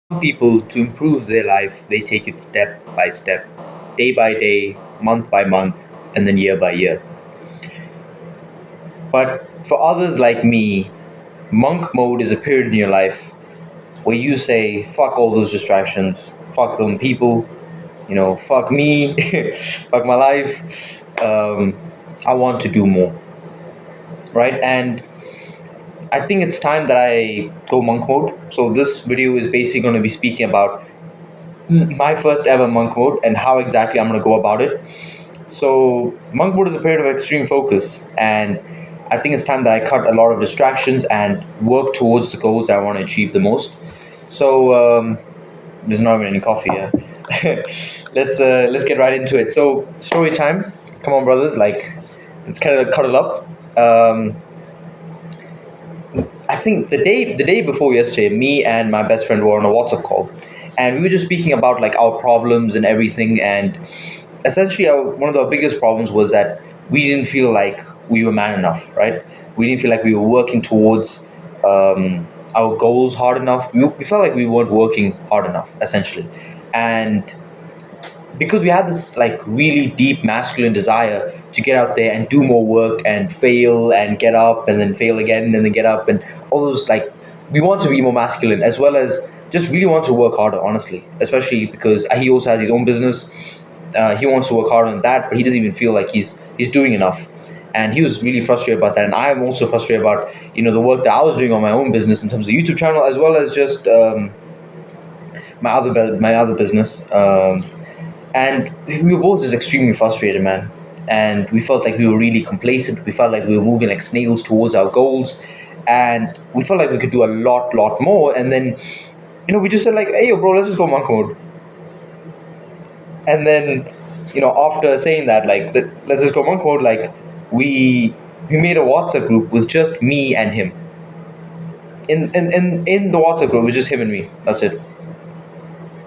People, to improve their life, they take it step by step, day by day, month by month, and then year by year. But for others like me, monk mode is a period in your life where you say, fuck all those distractions, fuck them people, fuck me, fuck my life. I want to do more, right? And I think it's time that I go monk mode. So this video is basically going to be speaking about my first ever monk mode and how exactly I'm going to go about it. So monk mode is a period of extreme focus, and I think it's time that I cut a lot of distractions and work towards the goals I want to achieve the most. So there's not even any coffee here. Let's get right into it. So story time. Come on, brothers. Like, let's kind of cuddle up. I think the day before yesterday, me and my best friend were on a WhatsApp call, and we were just speaking about like our problems and everything. And essentially, one of our biggest problems was that we didn't feel like we were man enough, right? We didn't feel like we were working towards our goals hard enough. We felt like we weren't working hard enough, essentially, and because we had this like really deep masculine desire to get out there and do more work and fail and get up and then fail again and then get up and all those, like, we want to be more masculine as well as just really want to work harder, honestly, especially because he also has his own business. He wants to work harder on that, but he doesn't even feel like he's doing enough, and he was really frustrated about that. And I'm also frustrated about the work that I was doing on my own business in terms of YouTube channel as well as just my other business. And we were both just extremely frustrated, man. And we felt like we were really complacent. We felt like we were moving like snails towards our goals, and we felt like we could do a lot more. And then, we just said like, "Hey, yo, bro, let's just go monk mode." And then, after saying that, like, let's just go monk mode, like, we made a WhatsApp group with just me and him. In the WhatsApp group, it was just him and me. That's it.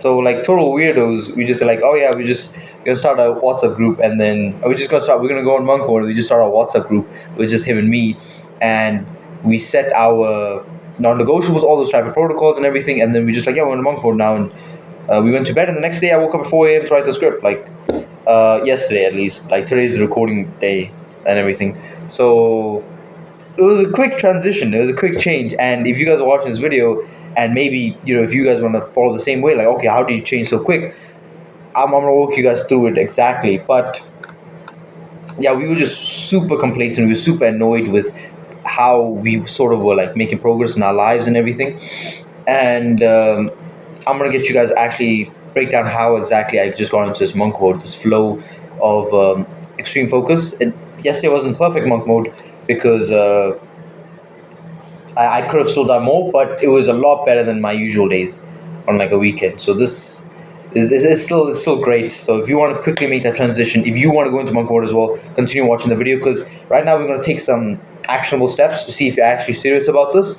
So like total weirdos, we just like, oh yeah, we just gonna start a WhatsApp group, and then we're gonna go on monk mode. We just start a WhatsApp group with just him and me, and we set our non-negotiables, all those type of protocols and everything, and then we just like, yeah, we're in monk mode now, and we went to bed, and the next day I woke up at 4 a.m. to write the script, like yesterday at least, like today's the recording day and everything. So it was a quick transition. It was a quick change. And if you guys are watching this video, and maybe if you guys want to follow the same way, like, okay, how do you change so quick? I'm gonna walk you guys through it exactly. But yeah, we were just super complacent. We were super annoyed with how we sort of were like making progress in our lives and everything. And I'm gonna get you guys actually break down how exactly I just got into this monk mode, this flow of extreme focus. And yesterday wasn't perfect monk mode because I could have still done more, but it was a lot better than my usual days on like a weekend. So this is still great. So if you want to quickly make that transition, if you want to go into monk mode as well, continue watching the video, because right now we're going to take some actionable steps to see if you're actually serious about this.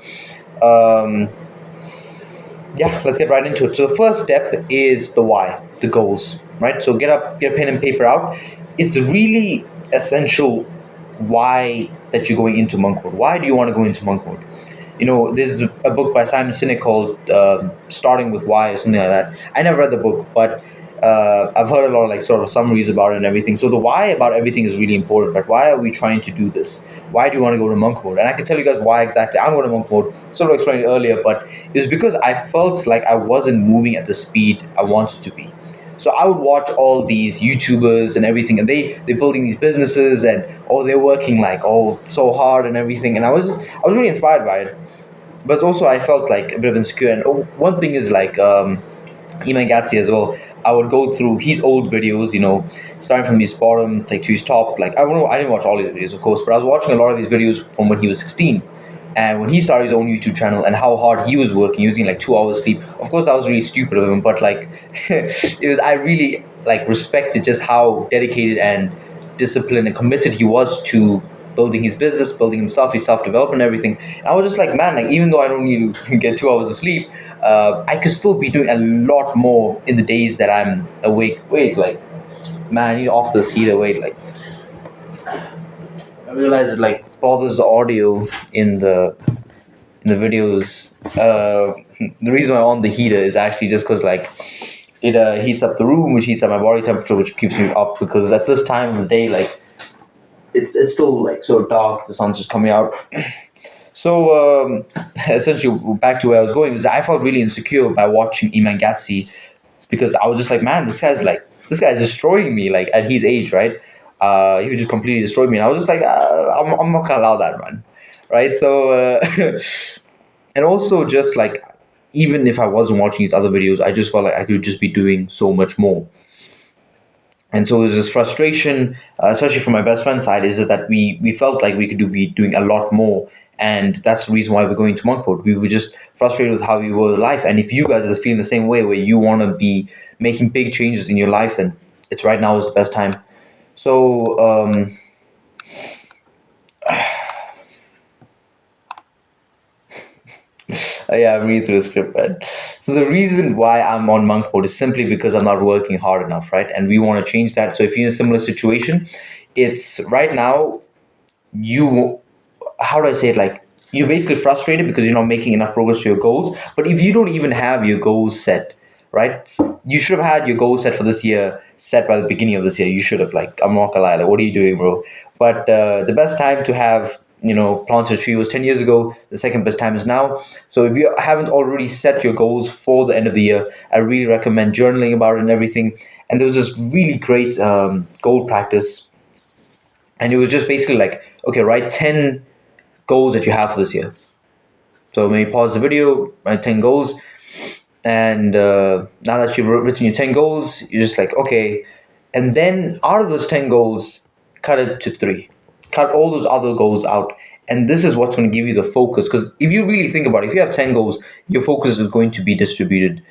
Um, yeah, let's get right into it. So the first step is the why, the goals, right? So get a pen and paper out. It's really essential why that you're going into monk mode. Why do you want to go into monk mode? There's a book by Simon Sinek called Starting with Why or something like that. I never read the book, but I've heard a lot of like sort of summaries about it and everything. So the why about everything is really important. But why are we trying to do this? Why do you want to go to monk mode? And I can tell you guys why exactly I'm going to monk mode. Sort of explained it earlier, but it was because I felt like I wasn't moving at the speed I wanted to be. So I would watch all these YouTubers and everything, and they're building these businesses, and they're working like so hard and everything, and I was really inspired by it. But also I felt like a bit of insecure. And one thing is like Iman Gatsi as well. I would go through his old videos, starting from his bottom like to his top. Like I didn't watch all his videos, of course, but I was watching a lot of his videos from when he was 16, and when he started his own YouTube channel, and how hard he was working, using like 2 hours sleep. Of course, that was really stupid of him, but like it was. I really like respected just how dedicated and disciplined and committed he was to building his business, building himself, his self development, everything. And I was just like, man, like even though I don't need to get 2 hours of sleep, I could still be doing a lot more in the days that I'm awake. Wait, like, man, I need to off this heater. Wait, like, I realized it like bothers the audio in the videos The reason I'm on the heater is actually just because like it heats up the room, which heats up my body temperature, which keeps me up because at this time of the day, like it's still like so dark, the sun's just coming out. So essentially, back to where I was going is I felt really insecure by watching Iman Gatsi because I was just like, man, this guy's destroying me. Like at his age, right? He would just completely destroy me. And I was just like, I'm not gonna allow that, man. Right? So and also just like even if I wasn't watching his other videos, I just felt like I could just be doing so much more. And so there's this frustration, especially from my best friend's side, is that we felt like we could be doing a lot more, and that's the reason why we're going to Monk Mode. We were just frustrated with how we were in life, and if you guys are feeling the same way, where you want to be making big changes in your life, then it's right now is the best time. So yeah, I'm reading through the script, man. So the reason why I'm on Monk Mode is simply because I'm not working hard enough, right? And we want to change that. So if you're in a similar situation, it's right now you how do I say it? Like you're basically frustrated because you're not making enough progress to your goals. But if you don't even have your goals set, right? You should have had your goals set for this year set by the beginning of this year. You should have like I'm not gonna lie, like what are you doing, bro? But the best time to have planted a tree was 10 years ago. The second best time is now. So if you haven't already set your goals for the end of the year, I really recommend journaling about it and everything. And there was this really great goal practice, and it was just basically like, okay, write 10 goals that you have for this year. So maybe pause the video, write 10 goals, and now that you've written your 10 goals, you're just like, okay, and then out of those 10 goals, cut it to three, cut all those other goals out. And this is what's going to give you the focus. Because if you really think about it, if you have 10 goals, your focus is going to be distributed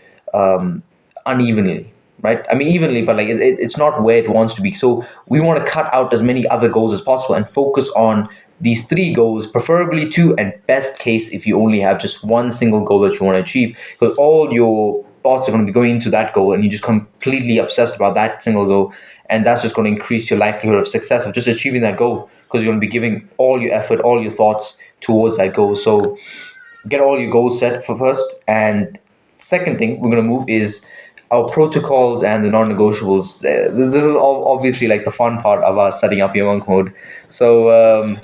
unevenly, right? I mean, evenly, but like it's not where it wants to be. So we want to cut out as many other goals as possible and focus on these three goals, preferably two, and best case if you only have just one single goal that you want to achieve, because all your thoughts are going to be going into that goal and you're just completely obsessed about that single goal, and that's just going to increase your likelihood of success of just achieving that goal because you're going to be giving all your effort, all your thoughts towards that goal. So get all your goals set for first, and second thing we're going to move is our protocols and the non-negotiables. This is obviously like the fun part of us setting up your monk mode. So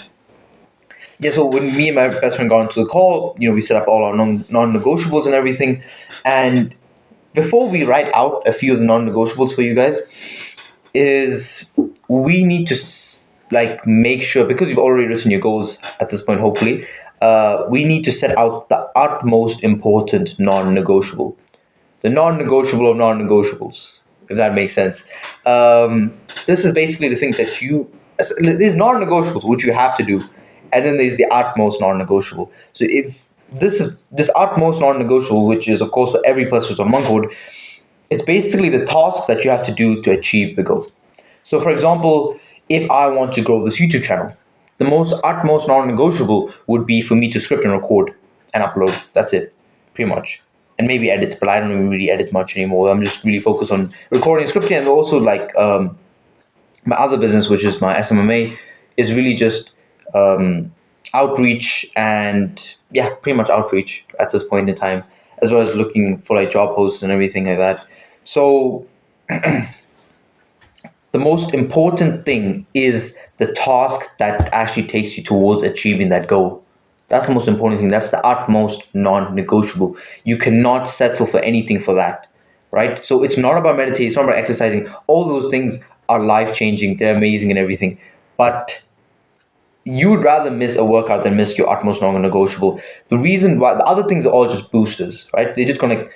yeah, so when me and my best friend got into the call, we set up all our non-negotiables and everything. And before we write out a few of the non-negotiables for you guys, is we need to like make sure, because you've already written your goals at this point, hopefully, we need to set out the utmost important non-negotiable, the non-negotiable of non-negotiables, if that makes sense. This is basically the thing that there's non-negotiables which you have to do, and then there's the utmost non-negotiable. So if this utmost non-negotiable, which is of course for every person who's on Monk Mode, it's basically the task that you have to do to achieve the goal. So for example, if I want to grow this YouTube channel, the most utmost non-negotiable would be for me to script and record and upload. That's it, pretty much. And maybe edits, but I don't even really edit much anymore. I'm just really focused on recording, scripting, and also like my other business, which is my SMMA, is really just outreach and yeah, pretty much outreach at this point in time, as well as looking for like job posts and everything like that. So the most important thing is the task that actually takes you towards achieving that goal. That's the most important thing. That's the utmost non-negotiable. You cannot settle for anything for that, right? So it's not about meditating, it's not about exercising. All those things are life-changing, they're amazing and everything. But you would rather miss a workout than miss your utmost non-negotiable. The reason why, the other things are all just boosters, right? They're just gonna,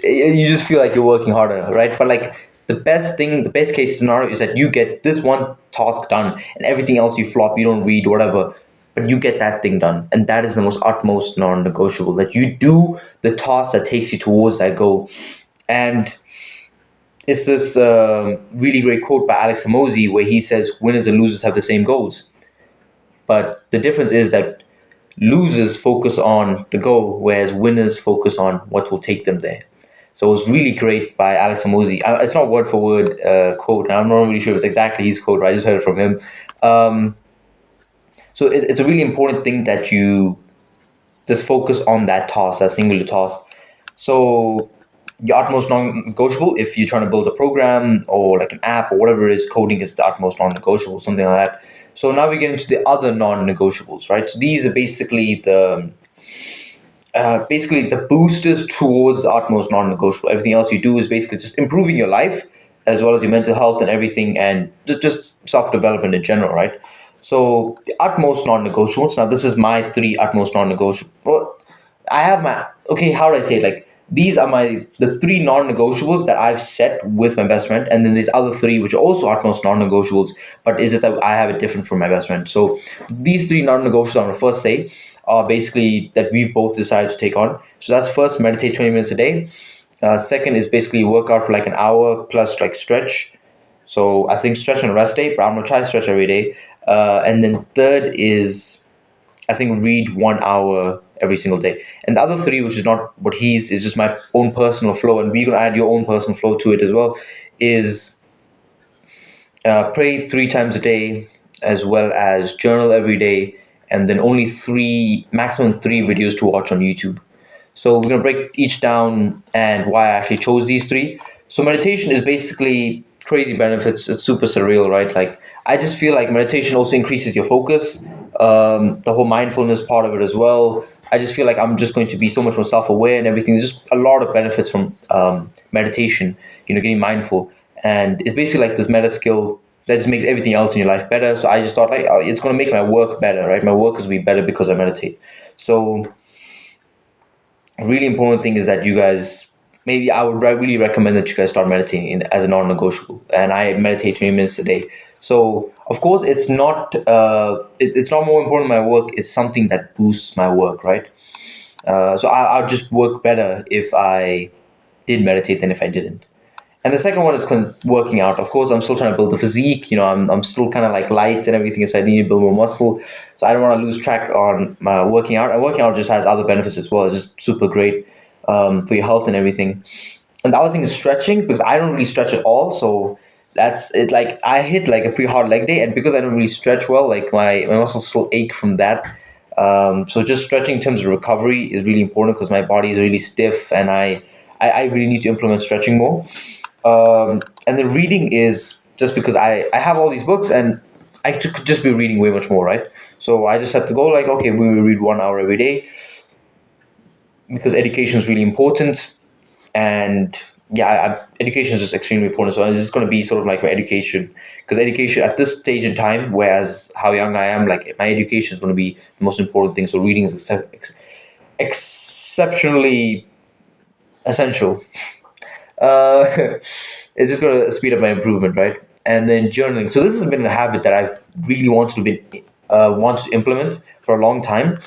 you just feel like you're working harder, right? But like the best thing, the best case scenario is that you get this one task done and everything else you flop, you don't read, whatever, but you get that thing done. And that is the most utmost non-negotiable, that you do the task that takes you towards that goal. And it's this really great quote by Alex Hormozi where he says, winners and losers have the same goals. But the difference is that losers focus on the goal, whereas winners focus on what will take them there. So it was really great by Alex Hormozi. It's not word for word quote, and I'm not really sure if it's exactly his quote, but I just heard it from him. So it's a really important thing that just focus on that task, that singular task. So your utmost non-negotiable, if you're trying to build a program or like an app or whatever it is, coding is the utmost non-negotiable, something like that. So now we get into the other non-negotiables, right? So these are basically the boosters towards the utmost non-negotiable. Everything else you do is basically just improving your life as well as your mental health and everything, and just self-development in general, right? So the utmost non-negotiables. Now this is my three utmost non-negotiables. Well, I have my okay. How do I say it? Like these are the three non-negotiables that I've set with my best friend, and then there's other three which are also utmost non-negotiables. But is it that I have it different from my best friend? So these three non-negotiables I'm gonna first say are basically that we've both decided to take on. So that's first, meditate 20 minutes a day. Second is basically work out for like an hour plus like stretch. So I think stretch on a rest day, but I'm gonna try to stretch every day. And then third is I think read 1 hour every single day. And the other three, which is not what is just my own personal flow, and we're gonna add your own personal flow to it as well, is pray 3 times a day, as well as journal every day, and then only maximum three videos to watch on YouTube. So we're gonna break each down and why I actually chose these three. So meditation is basically crazy benefits. It's super surreal, right? Like I just feel like meditation also increases your focus, the whole mindfulness part of it as well. I just feel like I'm just going to be so much more self-aware and everything. There's just a lot of benefits from meditation. Getting mindful, and it's basically like this meta skill that just makes everything else in your life better. So I just thought like, oh, it's going to make my work better, right? My work is going to be better because I meditate. So a really important thing is that you guys, maybe I would really recommend that you guys start meditating as a non-negotiable. And I meditate 20 minutes a day. So of course it's not more important than my work. It's something that boosts my work, right? So I'll just work better if I did meditate than if I didn't. And the second one is working out. Of course, I'm still trying to build the physique. I'm still kind of like light and everything, so I need to build more muscle. So I don't want to lose track on my working out. And working out just has other benefits as well. It's just super great for your health and everything. And the other thing is stretching, because I don't really stretch at all. So that's it. Like I hit like a pretty hard leg day, and because I don't really stretch well, like my muscles still ache from that. So just stretching in terms of recovery is really important because my body is really stiff, and I really need to implement stretching more. And the reading is just because I have all these books, and I could just be reading way much more, right? So I just had to go like, okay, we will read 1 hour every day because education is really important. And yeah, education is just extremely important. So it's just going to be sort of like my education, because education at this stage in time, whereas how young I am, like my education is going to be the most important thing. So reading is exceptionally essential. uh, it's just going to speed up my improvement, right? And then journaling. So this has been a habit that I've really wanted to implement for a long time.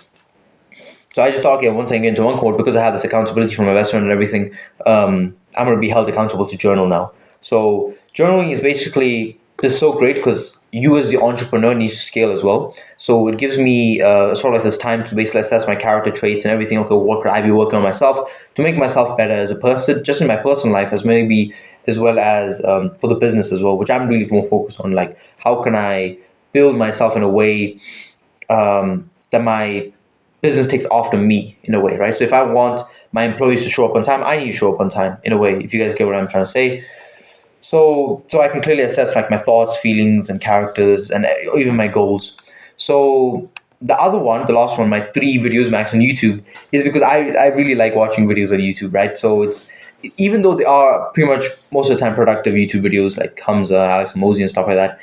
So I just thought, okay, once I get into Monk Mode, because I have this accountability from my best friend and everything, I'm going to be held accountable to journal now. So journaling is basically this is so great because you as the entrepreneur needs to scale as well. So it gives me sort of like this time to basically assess my character traits and everything. Okay, what could I be working on myself to make myself better as a person, just in my personal life, as well as for the business as well, which I'm really more focused on. Like, how can I build myself in a way that my business takes after me in a way, right? So if I want my employees to show up on time, I need to show up on time in a way. If you guys get what I'm trying to say, so I can clearly assess like my thoughts, feelings, and characters, and even my goals. So the other one, the last one, my 3 videos max on YouTube, is because I really like watching videos on YouTube, right? So it's even though they are pretty much most of the time productive YouTube videos like Hamza, Alex Mozi, and stuff like that,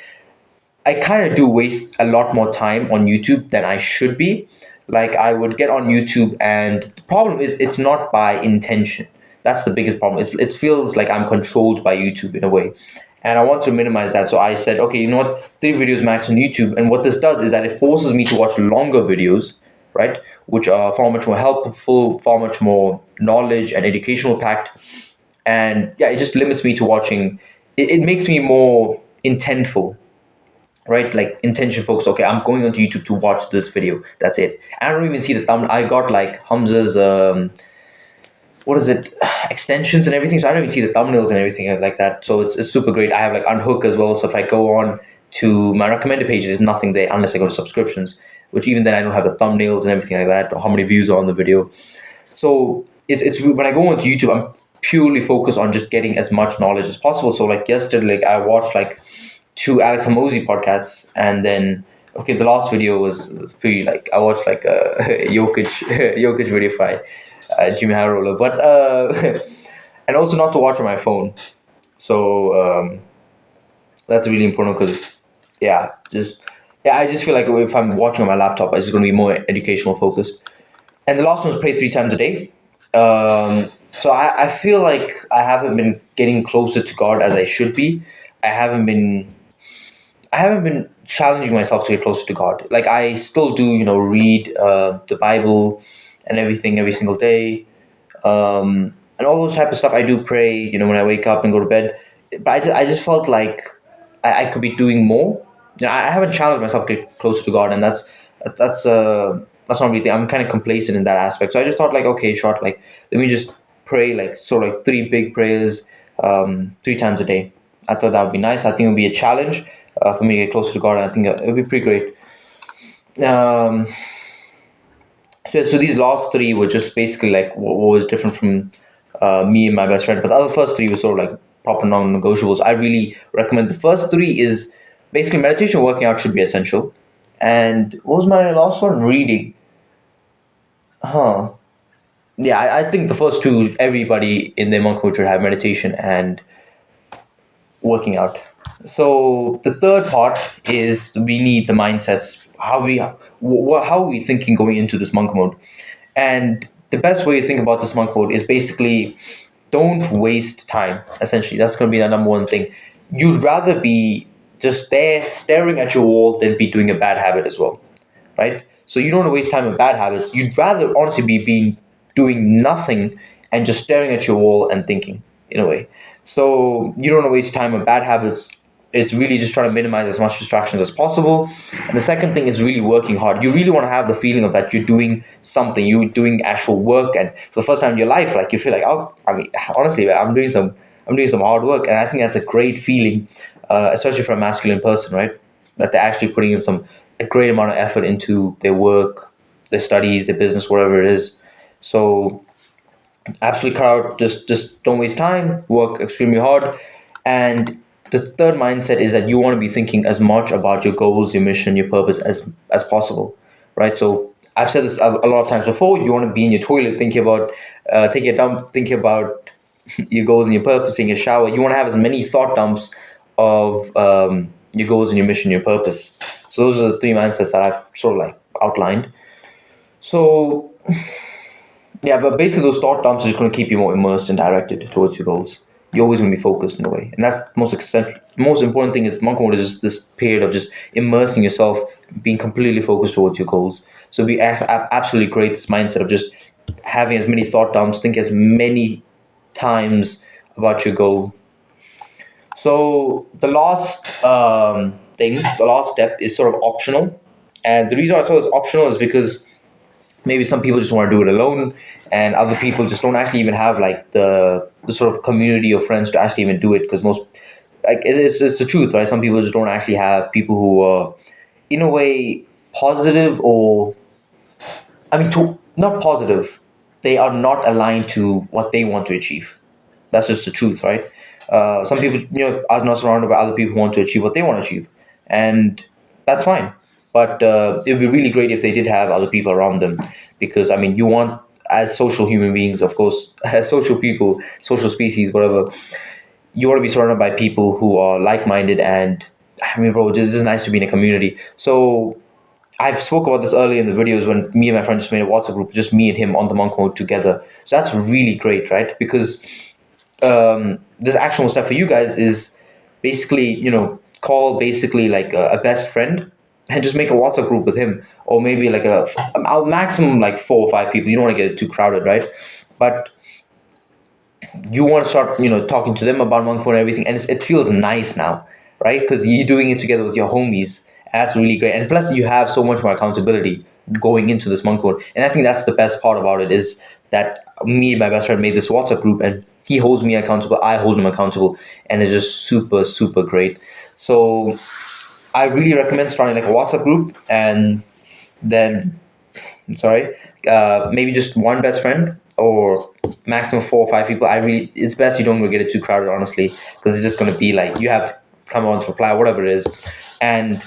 I kind of do waste a lot more time on YouTube than I should be. Like I would get on YouTube, and the problem is it's not by intention. That's the biggest problem. It feels like I'm controlled by YouTube in a way, and I want to minimize that. So I said, okay, you know what, 3 videos max on YouTube. And what this does is that it forces me to watch longer videos, right, which are far much more helpful, far much more knowledge and educational packed. And yeah, it just limits me to watching. It makes me more intentful, right? Like intention focus. Okay, I'm going onto YouTube to watch this video. That's it. I don't even see the thumbnail. I got like Hamza's what is it, extensions and everything. So I don't even see the thumbnails and everything like that. So it's super great. I have like Unhook as well. So if I go on to my recommended pages, there's nothing there unless I go to subscriptions. which even then I don't have the thumbnails and everything like that, or how many views are on the video. So it's when I go onto YouTube, I'm purely focused on just getting as much knowledge as possible. So like yesterday, like I watched like two Alex Hormozy podcasts, and then okay, the last video was pretty like I watched like a Jokic Jokic video by Jimmy High Roller, but and also not to watch on my phone. So that's really important because I just feel like if I'm watching on my laptop, it's going to be more educational focused. And the last one's pray 3 times a day. So I feel like I haven't been getting closer to God as I should be. I haven't been I haven't been challenging myself to get closer to God. Like I still do, read the Bible and everything every single day, and all those type of stuff. I do pray, when I wake up and go to bed. But I just felt like I could be doing more. I haven't challenged myself to get closer to God, and that's not really. I'm kind of complacent in that aspect. So I just thought like, okay, short, like let me just pray like sort of like three big prayers, 3 times a day. I thought that would be nice. I think it would be a challenge for me to get closer to God. And I think it would be pretty great. Um, so these last three were just basically like what was different from me and my best friend. But the other first three were sort of like proper non-negotiables. I really recommend the first three is basically meditation, working out should be essential. And what was my last one? Reading. Huh. Yeah, I think the first two, everybody in their monk mode should have meditation and working out. So the third part is we need the mindsets. How are we thinking going into this monk mode? And the best way to think about this monk mode is basically don't waste time. Essentially, that's going to be the number one thing. You'd rather be just there staring at your wall than be doing a bad habit as well, right? So you don't want to waste time with bad habits. You'd rather honestly be doing nothing and just staring at your wall and thinking in a way. So you don't want to waste time with bad habits. It's really just trying to minimize as much distractions as possible. And the second thing is really working hard. You really want to have the feeling of that you're doing something, you're doing actual work, and for the first time in your life, like you feel like, oh, I mean, honestly, I'm doing some hard work, and I think that's a great feeling, especially for a masculine person, right? That they're actually putting in a great amount of effort into their work, their studies, their business, whatever it is. So absolutely cut out, just don't waste time, work extremely hard. And the third mindset is that you want to be thinking as much about your goals, your mission, your purpose as possible, right? So I've said this a lot of times before. You want to be in your toilet thinking about taking a dump, thinking about your goals and your purpose, taking a shower. You want to have as many thought dumps of your goals and your mission, your purpose. So those are the three mindsets that I've sort of like outlined. So yeah, but basically those thought dumps are just going to keep you more immersed and directed towards your goals. You're always going to be focused in a way, and that's the most important thing. Is monk mode is just this period of just immersing yourself, being completely focused towards your goals. So be absolutely great this mindset of just having as many thought dumps, think as many times about your goal. So the last step is sort of optional, and the reason I thought it's optional is because maybe some people just want to do it alone, and other people just don't actually even have like the sort of community of friends to actually even do it, because most like it's the truth, right? Some people just don't actually have people who are in a way positive, or I mean, not positive, they are not aligned to what they want to achieve. That's just the truth, right? Some people, are not surrounded by other people who want to achieve what they want to achieve, and that's fine. But it would be really great if they did have other people around them, because I mean, you want, as social human beings, of course, as social people, social species, whatever, you want to be surrounded by people who are like-minded, and I mean, bro, this is nice to be in a community. So I've spoke about this earlier in the videos when me and my friend just made a WhatsApp group, just me and him on the monk mode together. So that's really great, right? Because this actionable step for you guys is basically, call basically like a best friend and just make a WhatsApp group with him, or maybe like a maximum like 4 or 5 people. You don't want to get it too crowded, right? But you want to start, talking to them about monk mode and everything, and it feels nice now, right? Because you're doing it together with your homies. That's really great, and plus you have so much more accountability going into this monk mode. And I think that's the best part about it, is that me and my best friend made this WhatsApp group, and he holds me accountable, I hold him accountable, and it's just super great. So I really recommend starting like a WhatsApp group, and then sorry, maybe just one best friend or maximum 4 or 5 people. It's best you don't get it too crowded, honestly, because it's just going to be like you have to come on to reply, whatever it is. And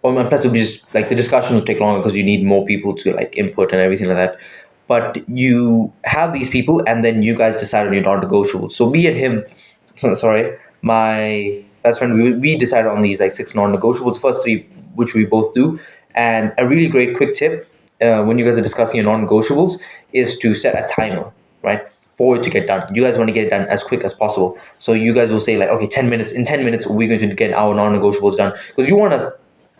plus it'll be just like the discussion will take longer because you need more people to like input and everything like that. But you have these people, and then you guys decide on your non-negotiables. So me and him, sorry, my best friend, we decided on these like 6 non-negotiables. First three, which we both do, and a really great quick tip when you guys are discussing your non-negotiables is to set a timer, right? For it to get done. You guys want to get it done as quick as possible. So you guys will say like, okay, 10 minutes. In 10 minutes, we're going to get our non-negotiables done because you want to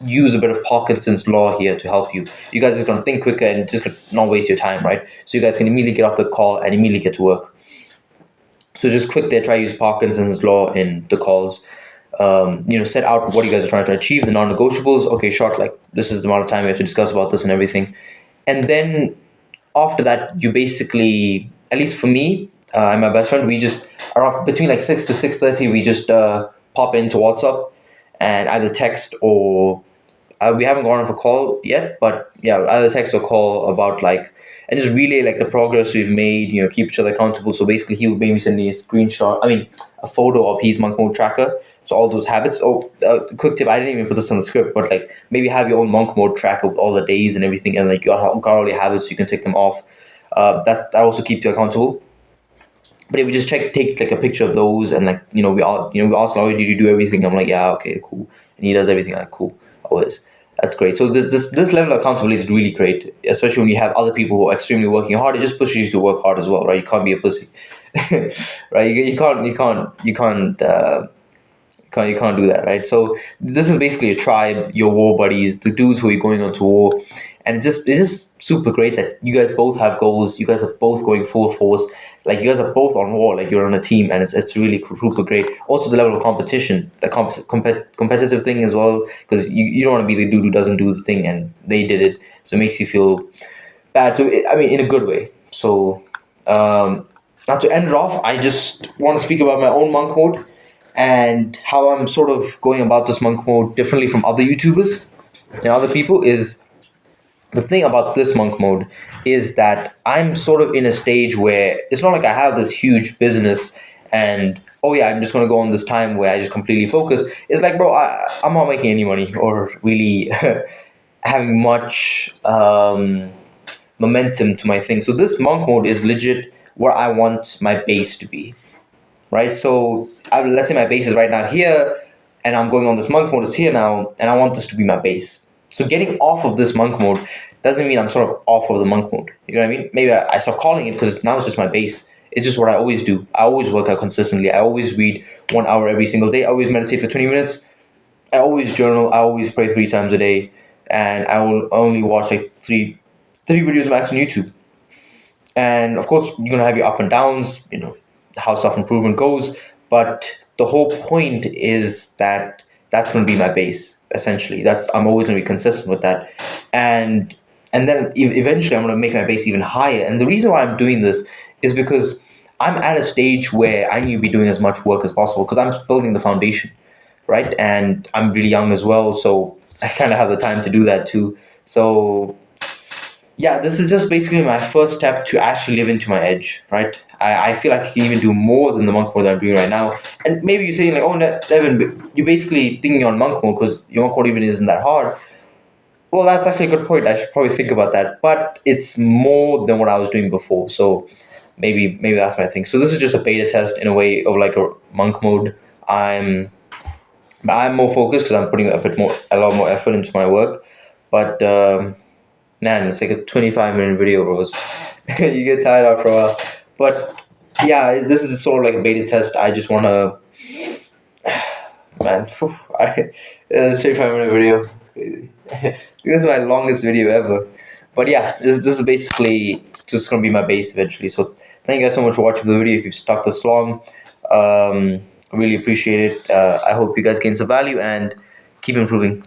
use a bit of Parkinson's law here to help you. You guys are just gonna think quicker and just not waste your time, right? So you guys can immediately get off the call and immediately get to work. So just quick there, try to use Parkinson's law in the calls. Set out what you guys are trying to achieve, the non-negotiables. Okay, short, like this is the amount of time we have to discuss about this and everything. And then after that, you basically, at least for me and my best friend, we just around between like 6 to 6:30, we just pop into WhatsApp and either text or we haven't gone on for call yet, but yeah, either text or call about like and just relay like the progress we've made. Keep each other accountable. So basically, he would maybe send me a screenshot. I mean, a photo of his monk mode tracker. So all those habits. Oh, quick tip! I didn't even put this on the script, but like maybe have your own monk mode tracker with all the days and everything, and like you got all your habits, so you can take them off. That also keeps you accountable. But if we just take like a picture of those and like we ask Laurie, did you do everything? I'm like, yeah, okay, cool, and he does everything. Like, cool, always. That's great. So this level of accountability is really great, especially when you have other people who are extremely working hard. It just pushes you to work hard as well, right? You can't be a pussy, right? You can't do that, right? So this is basically a tribe, your war buddies, the dudes who are going on to war, and it's just super great that you guys both have goals. You guys are both going full force. Like you guys are both on war. Like you're on a team, and it's really super great. Also, the level of competition, the competitive thing as well, because you don't want to be the dude who doesn't do the thing and they did it, so it makes you feel bad. So I mean, in a good way. So now to end it off, I just want to speak about my own monk mode and how I'm sort of going about this monk mode differently from other YouTubers and other people. Is the thing about this monk mode is that I'm sort of in a stage where it's not like I have this huge business and oh yeah, I'm just gonna go on this time where I just completely focus. It's like, bro, I'm not making any money or really having much momentum to my thing. So this monk mode is legit where I want my base to be, right? So let's say my base is right now here, and I'm going on this monk mode. It's here now, and I want this to be my base. So getting off of this monk mode doesn't mean I'm sort of off of the monk mode. You know what I mean? Maybe I stop calling it because now it's just my base. It's just what I always do. I always work out consistently. I always read 1 hour every single day. I always meditate for 20 minutes. I always journal. I always pray 3 times a day, and I will only watch like three videos max on YouTube. And of course, you're gonna have your up and downs. How self improvement goes, but the whole point is that that's gonna be my base. Essentially, that's I'm always gonna be consistent with that, and then eventually I'm gonna make my base even higher. And the reason why I'm doing this is because I'm at a stage where I need to be doing as much work as possible because I'm building the foundation, right? And I'm really young as well, so I kind of have the time to do that too. So yeah, this is just basically my first step to actually live into my edge, right? I feel like I can even do more than the monk mode that I'm doing right now. And maybe you're saying like, oh, Devin, you're basically thinking on monk mode because your monk mode even isn't that hard. Well, that's actually a good point. I should probably think about that. But it's more than what I was doing before. So maybe that's my thing. So this is just a beta test in a way of like a monk mode. I'm more focused because I'm putting a lot more effort into my work. But man, it's like a 25-minute video, bros. You get tired after a while. But yeah, this is sort of like a beta test. I just want to, man, it's a 25-minute video. It's crazy. This is my longest video ever. But yeah, this is basically just going to be my base eventually. So thank you guys so much for watching the video. If you've stuck this long, I really appreciate it. I hope you guys gain some value and keep improving.